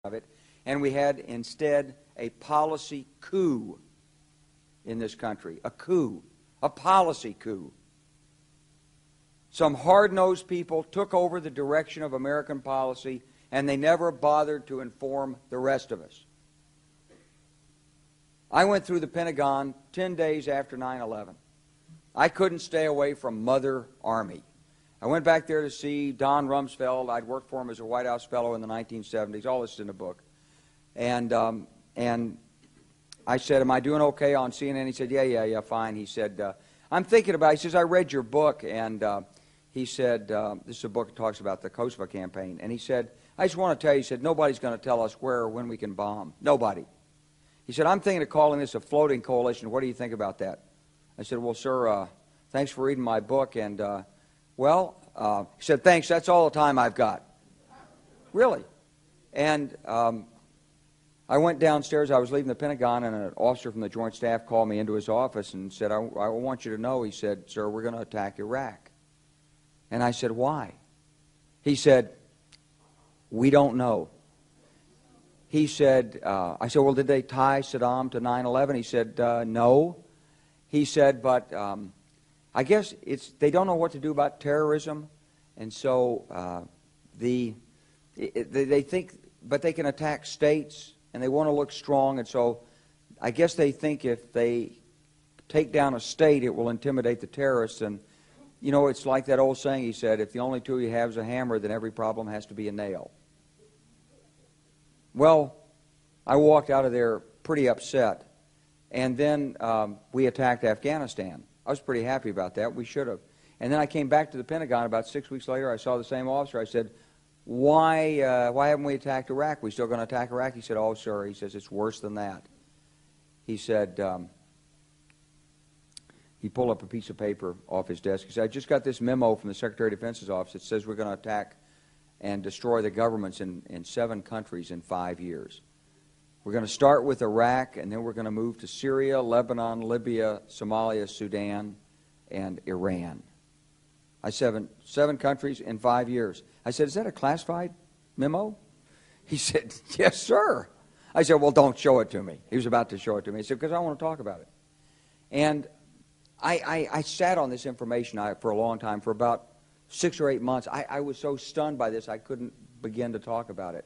of it, and we had instead a policy coup in this country. A coup. A policy coup. Some hard-nosed people took over the direction of American policy, and they never bothered to inform the rest of us. I went through the Pentagon 10 days after 9/11. I couldn't stay away from Mother Army. I went back there to see Don Rumsfeld. I'd worked for him as a White House fellow in the 1970s. All this is in the book. And I said, am I doing okay on CNN? He said, yeah, fine. He said, I'm thinking about it. He says, I read your book. And he said, this is a book that talks about the Kosovo campaign. And he said, I just want to tell you, he said, nobody's going to tell us where or when we can bomb. Nobody. He said, I'm thinking of calling this a floating coalition. What do you think about that? I said, well, sir, thanks for reading my book. And, he said, thanks, that's all the time I've got. Really. And I went downstairs. I was leaving the Pentagon, and an officer from the Joint Staff called me into his office and said, I want you to know, he said, sir, we're going to attack Iraq. And I said, why? He said, we don't know. He said, I said, well, did they tie Saddam to 9/11? He said, no. He said, but I guess they don't know what to do about terrorism, and so they think, but they can attack states, and they want to look strong, and so I guess they think if they take down a state, it will intimidate the terrorists. And you know, it's like that old saying, he said, if the only tool you have is a hammer, then every problem has to be a nail. Well, I walked out of there pretty upset, and then we attacked Afghanistan. I was pretty happy about that. We should have. And then I came back to the Pentagon about 6 weeks later. I saw the same officer. I said, why haven't we attacked Iraq? We still going to attack Iraq? He said, oh, sir. He says, it's worse than that. He said, he pulled up a piece of paper off his desk. He said, I just got this memo from the Secretary of Defense's office that says we're going to attack and destroy the governments in 7 countries in 5 years. We're going to start with Iraq, and then we're going to move to Syria, Lebanon, Libya, Somalia, Sudan, and Iran. I said, 7 countries in 5 years. I said, is that a classified memo? He said, yes, sir. I said, well, don't show it to me. He was about to show it to me. He said, because I want to talk about it. And I sat on this information for a long time, for about 6 or 8 months. I was so stunned by this, I couldn't begin to talk about it.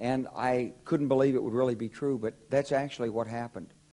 And I couldn't believe it would really be true, but that's actually what happened.